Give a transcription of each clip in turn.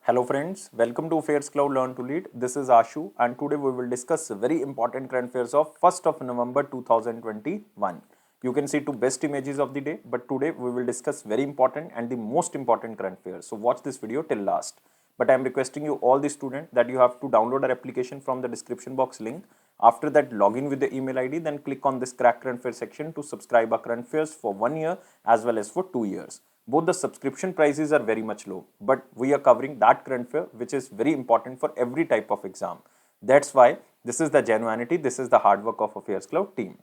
Hello friends, welcome to Affairs Cloud Learn to Lead. This is Ashu and today we will discuss very important current affairs of 1st of November 2021. You can see two best images of the day, but today we will discuss very important and the most important current affairs. So watch this video till last. But I am requesting you all the students that you have to download our application from the description box link. After that, log in with the email ID, then click on this crack current affairs section to subscribe our current affairs for 1 year as well as for 2 years. Both the subscription prices are very much low, but we are covering that current affair which is very important for every type of exam. That's why this is the genuinity, this is the hard work of Affairs Cloud team.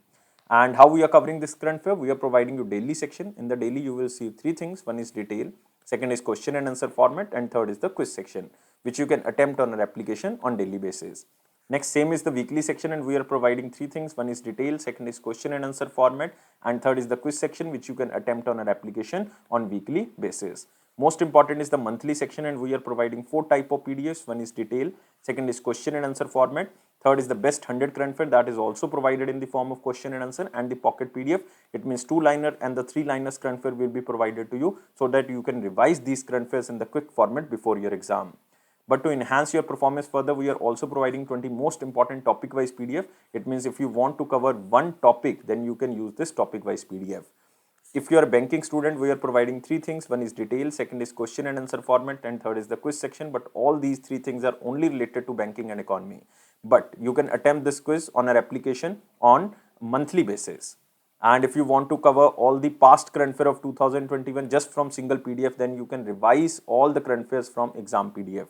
And how we are covering this current affair? We are providing you daily section. In the daily, you will see three things. One is detail, second is question and answer format, and third is the quiz section, which you can attempt on an application on daily basis. Next, same is the weekly section, and we are providing three things. One is detail, second is question and answer format, and third is the quiz section, which you can attempt on an application on weekly basis. Most important is the monthly section, and we are providing four type of PDFs. One is detail, second is question and answer format, third is the best 100 current affair that is also provided in the form of question and answer, and the pocket PDF. It means two-liner and the three-liners current affair will be provided to you so that you can revise these current affairs in the quick format before your exam. But to enhance your performance further, we are also providing 20 most important topic-wise PDF. It means if you want to cover one topic, then you can use this topic-wise PDF. If you are a banking student, we are providing three things. One is detail, second is question and answer format, and third is the quiz section. But all these three things are only related to banking and economy. But you can attempt this quiz on our application on monthly basis. And if you want to cover all the past current affair of 2021 just from single PDF, then you can revise all the current affairs from exam PDF.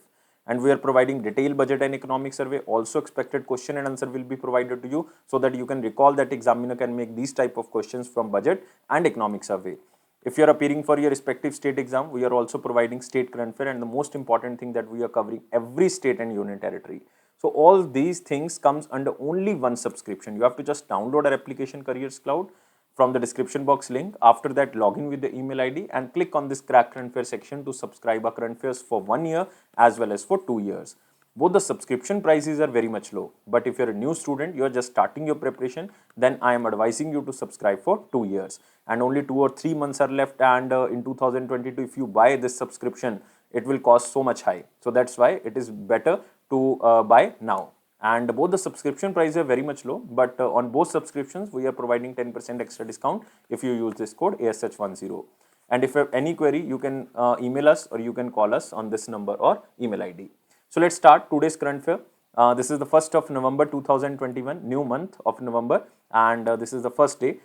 And we are providing detailed budget and economic survey. Also expected question and answer will be provided to you so that you can recall that examiner can make these type of questions from budget and economic survey. If you are appearing for your respective state exam, we are also providing state current affair, and the most important thing that we are covering every state and union territory. So all these things comes under only one subscription. You have to just download our application Careers Cloud from the description box link. After that, log in with the email ID and click on this crack current affair section to subscribe our current affairs for 1 year as well as for 2 years. Both the subscription prices are very much low, but if you're a new student, you're just starting your preparation, then I am advising you to subscribe for 2 years, and only 2 or 3 months are left, and in 2022 if you buy this subscription, it will cost so much high. So that's why it is better to buy now. And both the subscription prices are very much low, but on both subscriptions we are providing 10% extra discount if you use this code ASH10. And if you have any query, you can email us or you can call us on this number or email ID. So let's start today's current affair. This is the 1st of November 2021, new month of November, and this is the first day.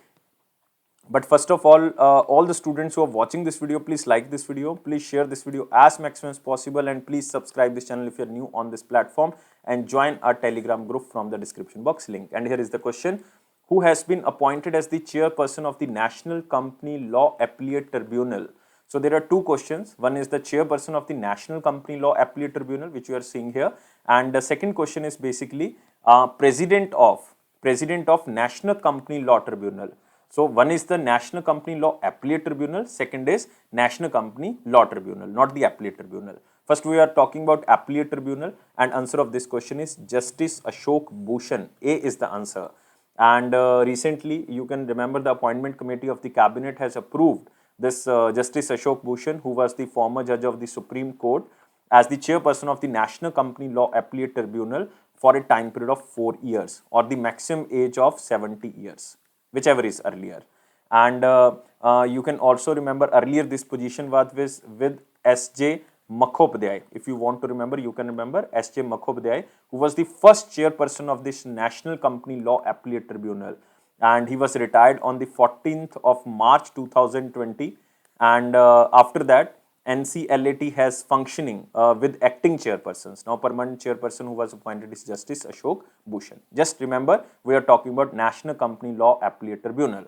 But first of all the students who are watching this video, please like this video, please share this video as maximum as possible, and please subscribe this channel if you're new on this platform, and join our Telegram group from the description box link. And here is the question: who has been appointed as the chairperson of the National Company Law Appellate Tribunal? So there are two questions. One is the chairperson of the National Company Law Appellate Tribunal, which you are seeing here, and the second question is basically president of National Company Law Tribunal. So one is the National Company Law Appellate Tribunal, second is National Company Law Tribunal, not the Appellate Tribunal. First we are talking about Appellate Tribunal, and answer of this question is Justice Ashok Bhushan. A is the answer. And recently, you can remember the appointment committee of the cabinet has approved this Justice Ashok Bhushan, who was the former judge of the Supreme Court, as the chairperson of the National Company Law Appellate Tribunal for a time period of 4 years, or the maximum age of 70 years. Whichever is earlier. And you can also remember earlier this position was with S.J. Mukhopadhyay. If you want to remember, you can remember S.J. Mukhopadhyay, who was the first chairperson of this National Company Law Appellate Tribunal. And he was retired on the 14th of March 2020. And after that, NCLAT has functioning with acting chairpersons. Now, permanent chairperson who was appointed is Justice Ashok Bhushan. Just remember, we are talking about National Company Law Appellate Tribunal.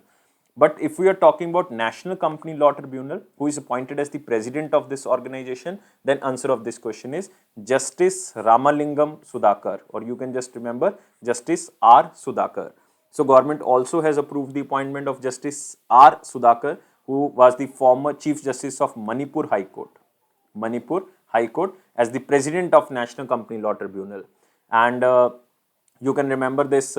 But if we are talking about National Company Law Tribunal, who is appointed as the president of this organization, then answer of this question is Justice Ramalingam Sudhakar, or you can just remember Justice R. Sudhakar. So, government also has approved the appointment of Justice R. Sudhakar, who was the former Chief Justice of Manipur High Court, as the President of National Company Law Tribunal. And you can remember this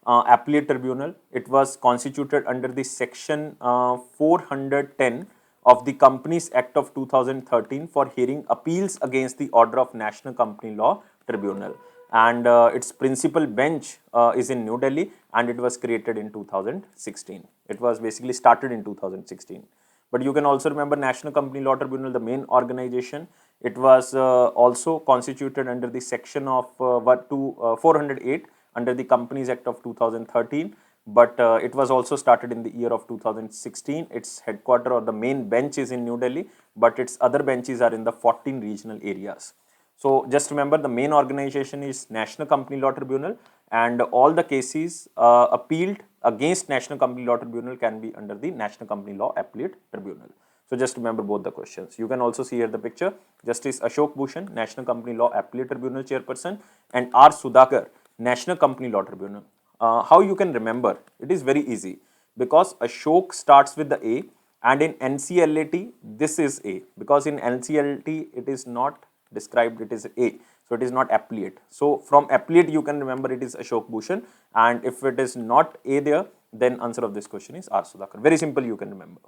Appellate Tribunal. It was constituted under the Section 410 of the Companies Act of 2013 for hearing appeals against the order of National Company Law Tribunal. And its principal bench is in New Delhi, and it was created in 2016. It was basically started in 2016. But you can also remember National Company Law Tribunal, the main organization. It was also constituted under the section of 408 under the Companies Act of 2013. But it was also started in the year of 2016. Its headquarter or the main bench is in New Delhi, but its other benches are in the 14 regional areas. So just remember, the main organization is National Company Law Tribunal, and all the cases appealed against National Company Law Tribunal can be under the National Company Law Appellate Tribunal. So just remember both the questions. You can also see here the picture. Justice Ashok Bhushan, National Company Law Appellate Tribunal Chairperson, and R. Sudhakar, National Company Law Tribunal. How you can remember? It is very easy, because Ashok starts with the A, and in NCLAT this is A, because in NCLAT it is not described, it is A, so it is not appellate. So from appellate you can remember it is Ashok Bhushan, and if it is not A there, then answer of this question is R. Sudhakar. Very simple, you can remember.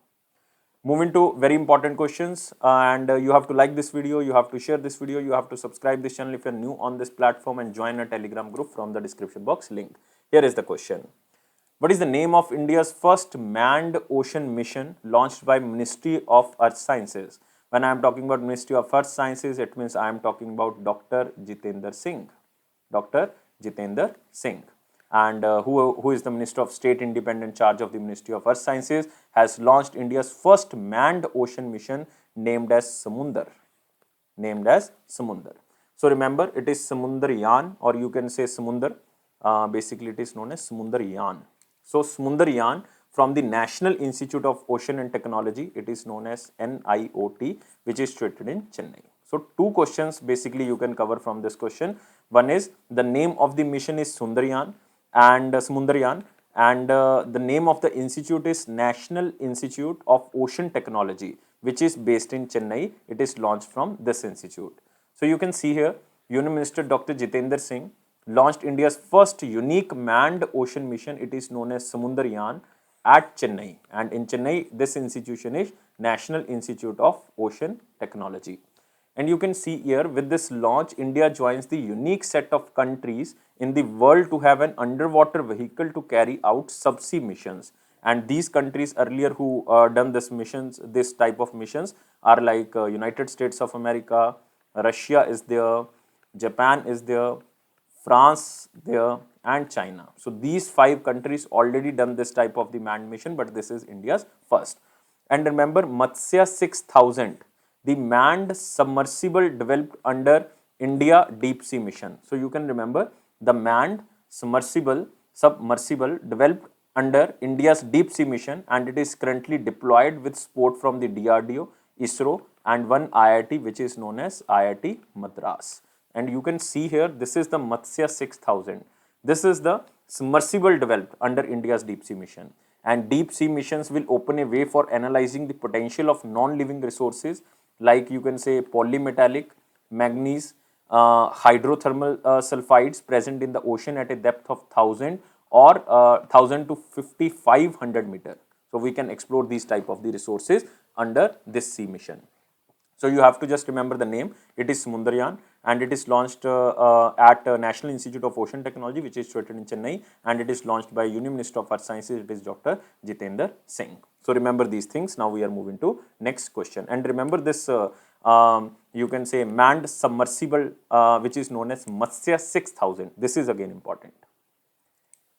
Moving to very important questions, and you have to like this video, you have to share this video, you have to subscribe this channel if you are new on this platform, and join a Telegram group from the description box link. Here is the question. What is the name of India's first manned ocean mission launched by Ministry of Earth Sciences? When I am talking about Ministry of Earth Sciences, it means I am talking about Dr. Jitendra Singh. Dr. Jitendra Singh. And who is the Minister of State independent charge of the Ministry of Earth Sciences, has launched India's first manned ocean mission named as Samundar. Named as Samundar. So remember, it is Samundaryaan, or you can say Samundar. Basically, it is known as Samundaryaan. So Samundaryaan from the National Institute of Ocean and Technology, it is known as NIOT, which is situated in Chennai. So two questions basically you can cover from this question. One is the name of the mission is Samundaryaan, and the name of the institute is National Institute of Ocean Technology, which is based in Chennai. It is launched from this institute. So you can see here, Union Minister Dr. Jitendra Singh launched India's first unique manned ocean mission. It is known as Samundaryaan at Chennai, and in Chennai this institution is National Institute of Ocean Technology. And you can see here, with this launch, India joins the unique set of countries in the world to have an underwater vehicle to carry out subsea missions. And these countries earlier who done this type of missions are like United States of America, Russia is there, Japan is there, France there, and China. So these 5 countries already done this type of the manned mission, but this is India's first. And remember, Matsya 6000, the manned submersible developed under India Deep Sea Mission. So you can remember the manned submersible developed under India's Deep Sea Mission, and it is currently deployed with support from the DRDO, ISRO, and one IIT, which is known as IIT Madras. And you can see here, this is the Matsya 6000. This is the submersible developed under India's Deep Sea Mission. And deep sea missions will open a way for analyzing the potential of non-living resources, like you can say polymetallic, manganese, hydrothermal sulfides present in the ocean at a depth of 1000 or 1000 to 5500 meter. So we can explore these type of the resources under this sea mission. So you have to just remember the name. It is Samundaryaan, and it is launched at National Institute of Ocean Technology, which is situated in Chennai, and it is launched by Union Minister of Earth Sciences. It is Dr. Jitendra Singh. So remember these things. Now we are moving to next question. And remember this, you can say manned submersible, which is known as Matsya 6000. This is again important.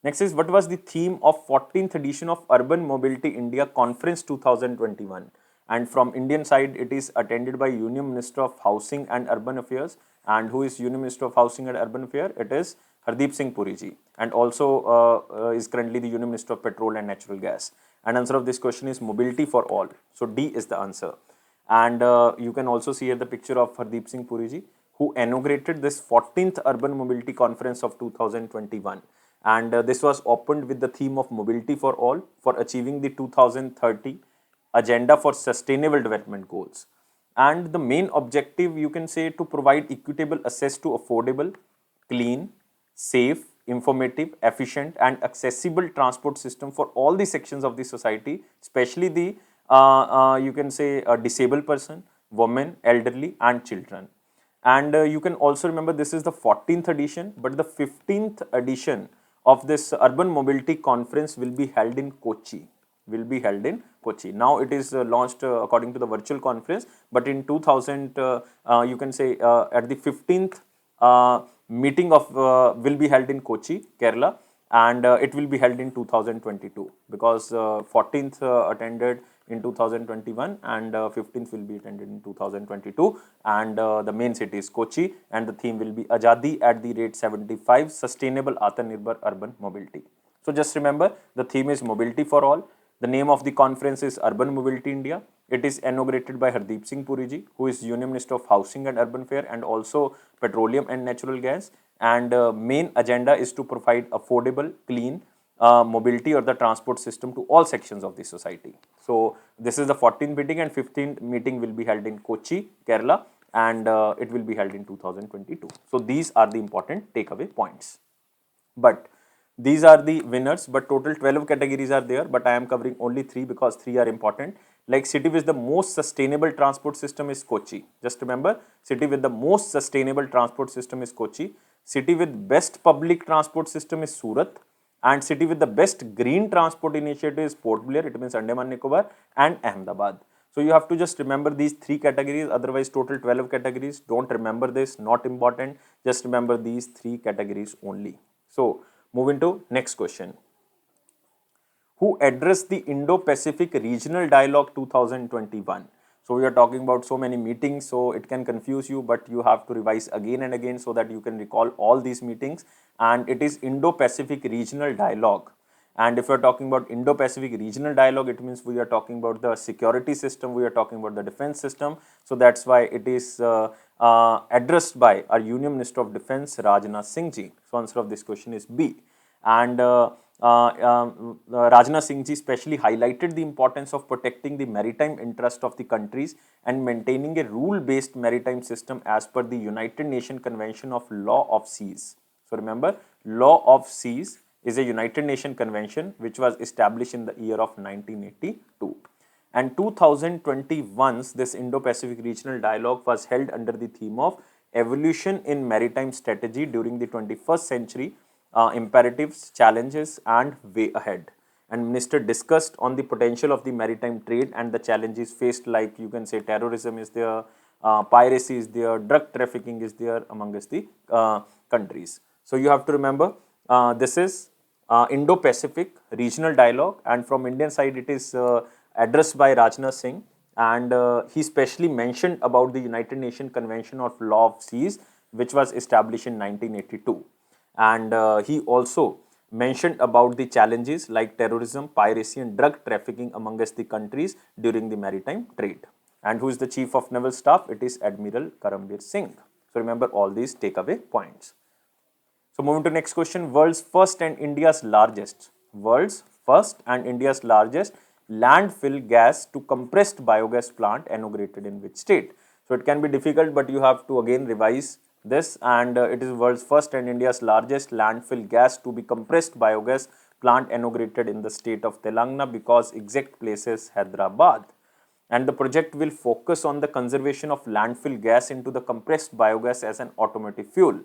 Next is, what was the theme of 14th edition of Urban Mobility India Conference 2021? And from Indian side, it is attended by Union Minister of Housing and Urban Affairs. And who is Union Minister of Housing and Urban Affairs? It is Hardeep Singh Puri ji, and also is currently the Union Minister of Petrol and Natural Gas. And answer of this question is mobility for all. So D is the answer. And you can also see here the picture of Hardeep Singh Puri ji, who inaugurated this 14th Urban Mobility Conference of 2021. And this was opened with the theme of mobility for all for achieving the 2030 agenda for sustainable development goals. And the main objective, you can say, to provide equitable access to affordable, clean, safe, informative, efficient, and accessible transport system for all the sections of the society, especially the you can say a disabled person, women, elderly, and children. And you can also remember this is the 14th edition, but the 15th edition of this urban mobility conference will be held in Kochi. Will be held in Kochi. Now it is launched according to the virtual conference, but in 2000, you can say at the 15th meeting of will be held in Kochi, Kerala, and it will be held in 2022 because 14th attended in 2021 and 15th will be attended in 2022, and the main city is Kochi, and the theme will be Azadi at the rate 75, sustainable Atmanirbhar urban mobility. So just remember, the theme is mobility for all. The name of the conference is Urban Mobility India. It is inaugurated by Hardeep Singh Puri ji, who is Union Minister of Housing and Urban Affairs and also Petroleum and Natural Gas. And main agenda is to provide affordable, clean mobility or the transport system to all sections of the society. So this is the 14th meeting, and 15th meeting will be held in Kochi, Kerala, and it will be held in 2022. So these are the important takeaway points. But these are the winners, but total 12 categories are there, but I am covering only 3 because 3 are important. Like city with the most sustainable transport system is Kochi. Just remember, city with the most sustainable transport system is Kochi. City with best public transport system is Surat. And city with the best green transport initiative is Port Blair, it means Andaman Nicobar, and Ahmedabad. So you have to just remember these 3 categories, otherwise total 12 categories. Don't remember this, not important. Just remember these 3 categories only. So moving to next question. Who addressed the Indo-Pacific Regional Dialogue 2021? So we are talking about so many meetings, so it can confuse you, but you have to revise again and again so that you can recall all these meetings. And it is Indo-Pacific Regional Dialogue. And if we are talking about Indo-Pacific Regional Dialogue, it means we are talking about the security system, we are talking about the defense system. So that's why it is addressed by our Union Minister of Defense, Rajnath Singh ji. So answer of this question is B. And Rajnath Singh ji specially highlighted the importance of protecting the maritime interest of the countries and maintaining a rule-based maritime system as per the United Nations Convention of Law of Seas. So remember, Law of Seas is a United Nations Convention which was established in the year of 1982. And 2021's this Indo-Pacific Regional Dialogue was held under the theme of Evolution in Maritime Strategy during the 21st Century, Imperatives, Challenges and Way Ahead. And Minister discussed on the potential of the maritime trade and the challenges faced, like you can say terrorism is there, piracy is there, drug trafficking is there amongst the countries. So you have to remember this is Indo-Pacific Regional Dialogue, and from Indian side it is addressed by Rajnath Singh, and he specially mentioned about the United Nations Convention of Law of Seas which was established in 1982, and he also mentioned about the challenges like terrorism, piracy and drug trafficking amongst the countries during the maritime trade. And who is the Chief of Naval Staff? It is Admiral Karambir Singh. So remember all these takeaway points. So moving to next question, world's first and India's largest landfill gas to compressed biogas plant inaugurated in which state? So it can be difficult, but you have to again revise this, and it is world's first and India's largest landfill gas to be compressed biogas plant inaugurated in the state of Telangana, because exact place is Hyderabad. And the project will focus on the conservation of landfill gas into the compressed biogas as an automotive fuel.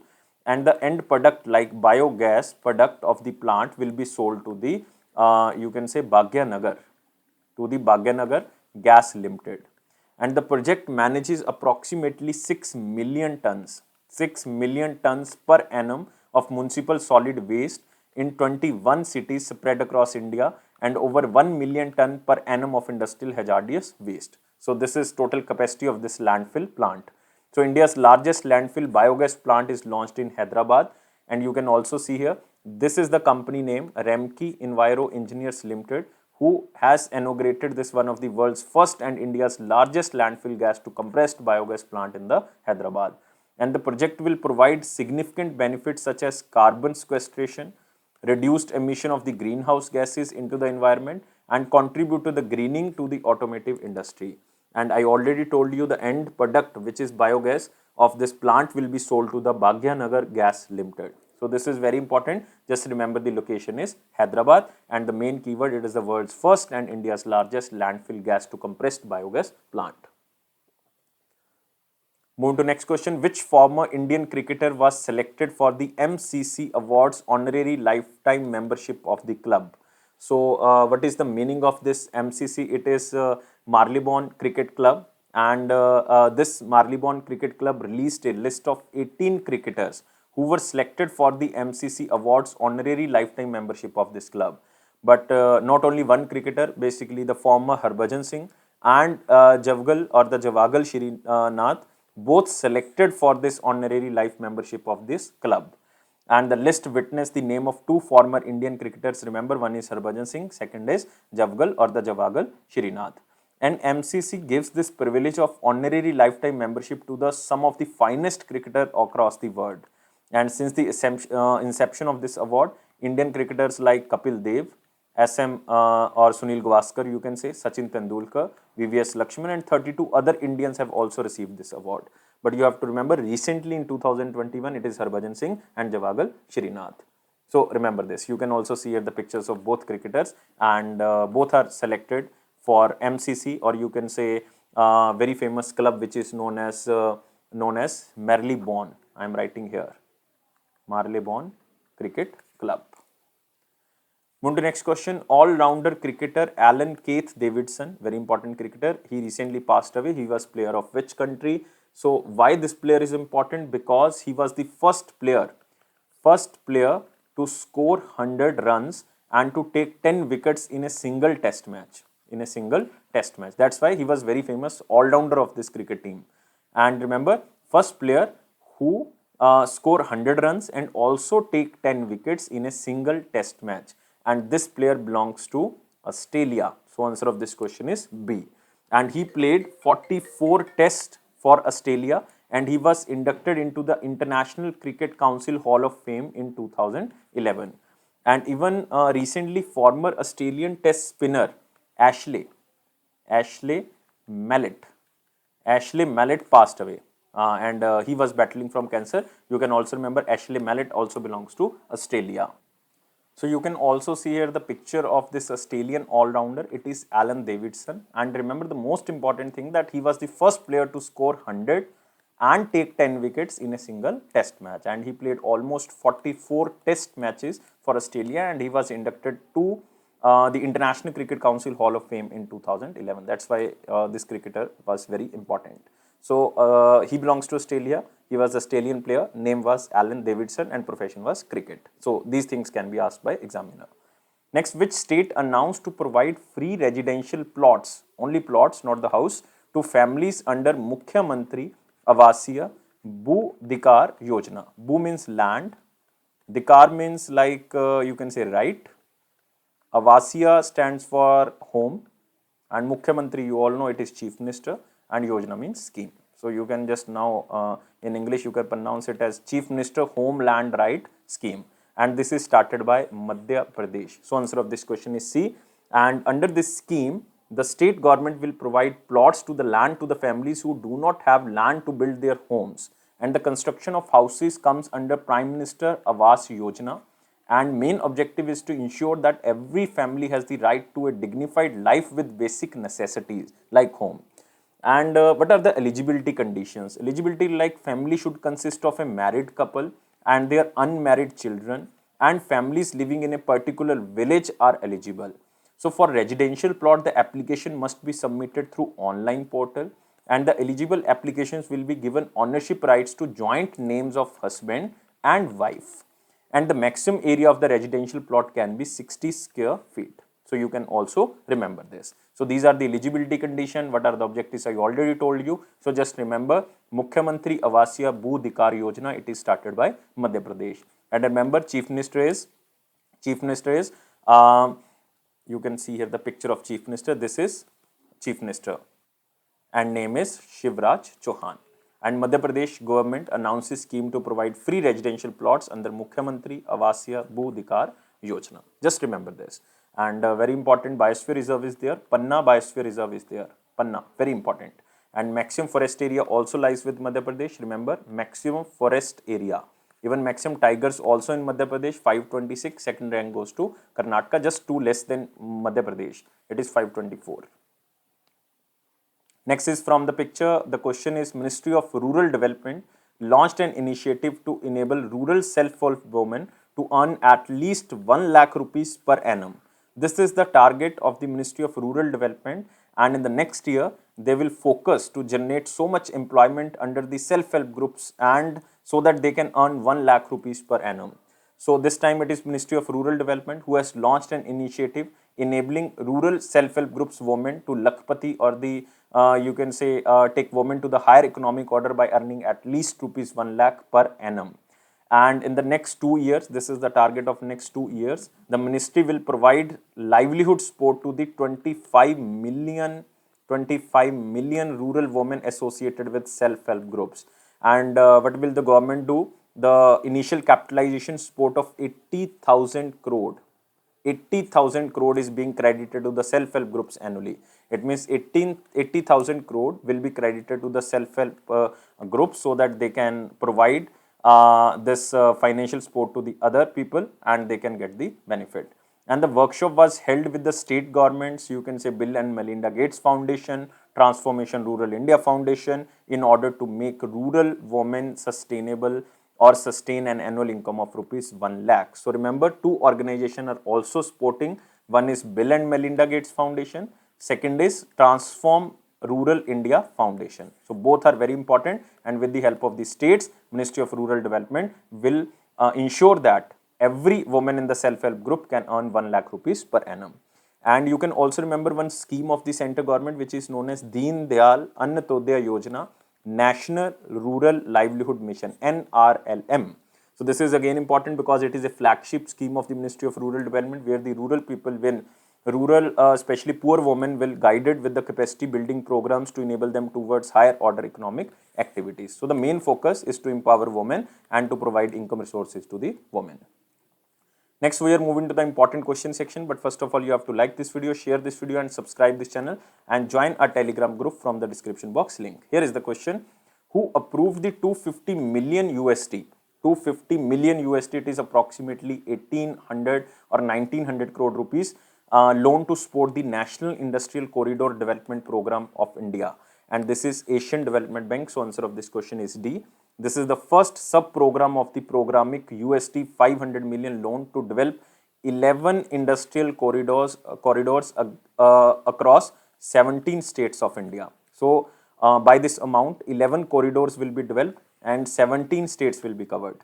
And the end product like biogas product of the plant will be sold to the you can say Bhagyanagar, to the Bhagyanagar Gas Limited. And the project manages approximately 6 million tons per annum of municipal solid waste in 21 cities spread across India, and over 1 million ton per annum of industrial hazardous waste. So this is total capacity of this landfill plant. So India's largest landfill biogas plant is launched in Hyderabad, and you can also see here, this is the company name Remki Enviro Engineers Limited, who has inaugurated this one of the world's first and India's largest landfill gas to compressed biogas plant in the Hyderabad. And the project will provide significant benefits such as carbon sequestration, reduced emission of the greenhouse gases into the environment, and contribute to the greening to the automotive industry. And I already told you the end product, which is biogas of this plant, will be sold to the Bhagyanagar Gas Limited. So this is very important. Just remember the location is Hyderabad, and the main keyword, it is the world's first and India's largest landfill gas to compressed biogas plant. Move to next question. Which former Indian cricketer was selected for the MCC Awards honorary lifetime membership of the club? So, what is the meaning of this MCC? It is Marylebone Cricket Club, and this Marylebone Cricket Club released a list of 18 cricketers who were selected for the MCC Awards honorary lifetime membership of this club. But not only one cricketer, basically the former Harbhajan Singh and Javgal or the Javagal Shrinath, both selected for this honorary life membership of this club. And the list witnessed the name of two former Indian cricketers. Remember, one is Harbhajan Singh, second is Javgal or the Javagal Shrinath. And MCC gives this privilege of honorary lifetime membership to the some of the finest cricketers across the world. And since the inception of this award, Indian cricketers like Kapil Dev, SM or Sunil Gavaskar, you can say, Sachin Tendulkar, VVS Lakshman, and 32 other Indians have also received this award. But you have to remember, recently in 2021, it is Harbhajan Singh and Javagal Shrinath. So remember this. You can also see here the pictures of both cricketers, and both are selected for MCC, or you can say very famous club which is known as Marylebone. I am writing here, Marylebone Cricket Club. Move to next question. All-rounder cricketer Alan Keith Davidson, very important cricketer. He recently passed away. He was player of which country? So why this player is important? Because he was the first player to score 100 runs and to take 10 wickets in a single test match. That's why he was very famous all-rounder of this cricket team. And remember, first player who score 100 runs and also take 10 wickets in a single test match. And this player belongs to Australia. So answer of this question is B. And he played 44 tests for Australia, and he was inducted into the International Cricket Council Hall of Fame in 2011. And even recently, former Australian test spinner Ashley Mallett passed away, and he was battling from cancer. You can also remember Ashley Mallett also belongs to Australia. So you can also see here the picture of this Australian all-rounder. It is Alan Davidson. And remember the most important thing, that he was the first player to score 100 and take 10 wickets in a single test match. And he played almost 44 test matches for Australia, and he was inducted to the International Cricket Council Hall of Fame in 2011. That's why this cricketer was very important. So he belongs to Australia. He was an Australian player. Name was Alan Davidson and profession was cricket. So these things can be asked by examiner. Next, which state announced to provide free residential plots, only plots, not the house, to families under Mukhyamantri Avasiya Bhu Dikar Yojana? Bhu means land. Dikar means like you can say right. Avasiya stands for home, and Mukhyamantri, you all know, it is Chief Minister, and Yojana means scheme. So you can just now in English you can pronounce it as Chief Minister Home Land Right Scheme, and this is started by Madhya Pradesh. So answer of this question is C. And under this scheme, the state government will provide plots to the land to the families who do not have land to build their homes, and the construction of houses comes under Prime Minister Awas Yojana. And main objective is to ensure that every family has the right to a dignified life with basic necessities like home. And what are the eligibility conditions? Eligibility, like family should consist of a married couple and their unmarried children, and families living in a particular village are eligible. So for residential plot, the application must be submitted through online portal, and the eligible applications will be given ownership rights to joint names of husband and wife. And the maximum area of the residential plot can be 60 square feet. So you can also remember this. So these are the eligibility condition. What are the objectives? I already told you. So just remember, Mukhyamantri Avasiya Bhu Dikar Yojana, it is started by Madhya Pradesh. And remember, Chief Minister is, you can see here the picture of Chief Minister. This is Chief Minister, and name is Shivraj Chauhan. And Madhya Pradesh government announces scheme to provide free residential plots under Mukhyamantri Avasiya Bhu Dikar Yojana. Just remember this. And very important, biosphere reserve is there. Panna biosphere reserve is there. Panna, very important. And maximum forest area also lies with Madhya Pradesh. Remember, maximum forest area. Even Maxim Tigers also in Madhya Pradesh, 526. Second rank goes to Karnataka, just 2 less than Madhya Pradesh. It is 524. Next is from the picture. The question is, Ministry of Rural Development launched an initiative to enable rural self-help women to earn at least 1 lakh rupees per annum. This is the target of the Ministry of Rural Development, and in the next year they will focus to generate so much employment under the self-help groups, and so that they can earn 1 lakh rupees per annum. So this time it is Ministry of Rural Development who has launched an initiative enabling rural self-help groups women to lakpati, or the you can say take women to the higher economic order by earning at least rupees 1 lakh per annum. And in the next 2 years, this is the target of next 2 years, the ministry will provide livelihood support to the 25 million rural women associated with self-help groups. And what will the government do? The initial capitalization support of 80,000 crore. 80,000 crore is being credited to the self-help groups annually. It means 80,000 crore will be credited to the self-help groups, so that they can provide this financial support to the other people and they can get the benefit. And the workshop was held with the state governments, you can say Bill and Melinda Gates Foundation, Transformation Rural India Foundation, in order to make rural women sustainable or sustain an annual income of rupees 1 lakh. So remember, two organizations are also supporting. One is Bill and Melinda Gates Foundation. Second is Transform Rural India Foundation. So both are very important, and with the help of the states, Ministry of Rural Development will ensure that every woman in the self-help group can earn 1 lakh rupees per annum. And you can also remember one scheme of the center government, which is known as Deen Dayal Annatodaya Yojana, National Rural Livelihood Mission, NRLM. So this is again important because it is a flagship scheme of the Ministry of Rural Development, where the rural people will, especially poor women, will guided with the capacity building programs to enable them towards higher order economic activities. So the main focus is to empower women and to provide income resources to the women. Next, we are moving to the important question section, but first of all, you have to like this video, share this video and subscribe this channel, and join our Telegram group from the description box link. Here is the question: who approved the 250 million USD? 250 million USD, it is approximately 1800 or 1900 crore rupees loan to support the National Industrial Corridor Development Program of India. And this is Asian Development Bank. So answer of this question is D. This is the first sub-program of the programmic USD 500 million loan to develop 11 industrial corridors across 17 states of India. So by this amount, 11 corridors will be developed and 17 states will be covered.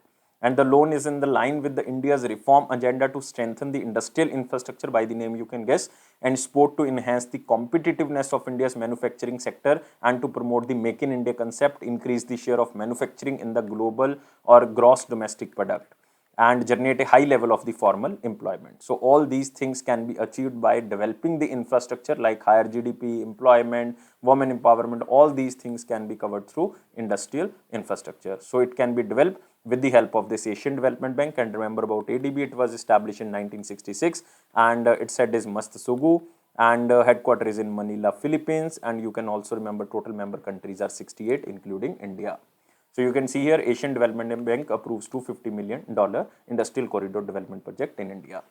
And the loan is in the line with the India's reform agenda to strengthen the industrial infrastructure, by the name you can guess, and support to enhance the competitiveness of India's manufacturing sector and to promote the Make in India concept, increase the share of manufacturing in the global or gross domestic product, and generate a high level of the formal employment. So all these things can be achieved by developing the infrastructure like higher GDP, employment, women empowerment. All these things can be covered through industrial infrastructure. So it can be developed with the help of this Asian Development Bank. And remember about ADB, it was established in 1966 and its head is Mastasugu, and headquarters is in Manila, Philippines. And you can also remember total member countries are 68 including India. So you can see here Asian Development Bank approves $250 million industrial corridor development project in India.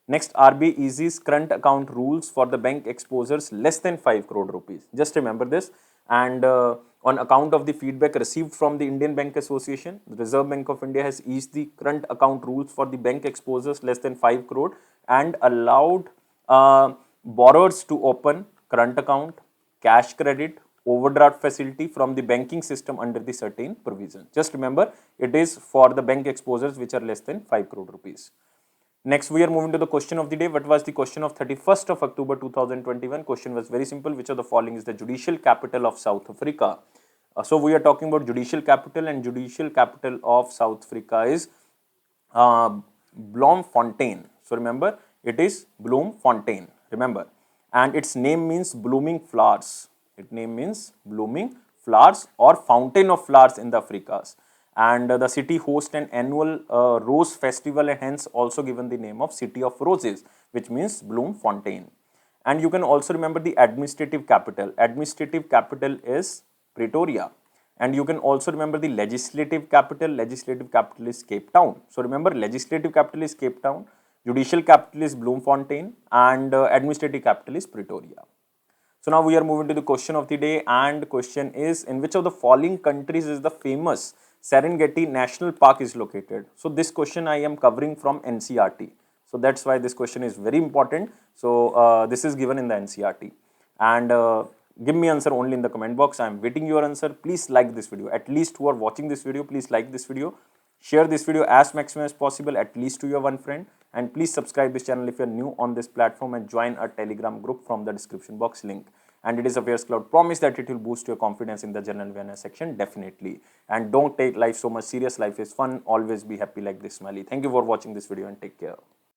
Next, RBI eases current account rules for the bank exposures less than 5 crore rupees. Just remember this. And on account of the feedback received from the Indian Bank Association, the Reserve Bank of India has eased the current account rules for the bank exposures less than 5 crore and allowed borrowers to open current account, cash credit, overdraft facility from the banking system under the certain provision. Just remember, it is for the bank exposures which are less than 5 crore rupees. Next, we are moving to the question of the day. What was the question of 31st of October 2021? Question was very simple. Which of the following is the judicial capital of South Africa? So we are talking about judicial capital, and judicial capital of South Africa is Bloemfontein. So remember, it is Bloemfontein. Remember, and its name means blooming flowers. Its name means blooming flowers or fountain of flowers in the Africas. And the city hosts an annual rose festival, and hence also given the name of City of Roses, which means Bloemfontein. And you can also remember the administrative capital. Administrative capital is Pretoria. And you can also remember the legislative capital. Legislative capital is Cape Town. So remember, legislative capital is Cape Town, judicial capital is Bloemfontein, and administrative capital is Pretoria. So now we are moving to the question of the day, and question is, in which of the following countries is the famous Serengeti National Park is located? So this question I am covering from NCERT. So that's why this question is very important. So this is given in the NCERT. And give me answer only in the comment box. I am waiting your answer. Please like this video. At least who are watching this video, please like this video. Share this video as maximum as possible, at least to your one friend. And please subscribe this channel if you are new on this platform, and join our Telegram group from the description box link. And it is Affairs Cloud promise that it will boost your confidence in the general awareness section, definitely. And don't take life so much serious. Life is fun. Always be happy like this smiley. Thank you for watching this video and take care.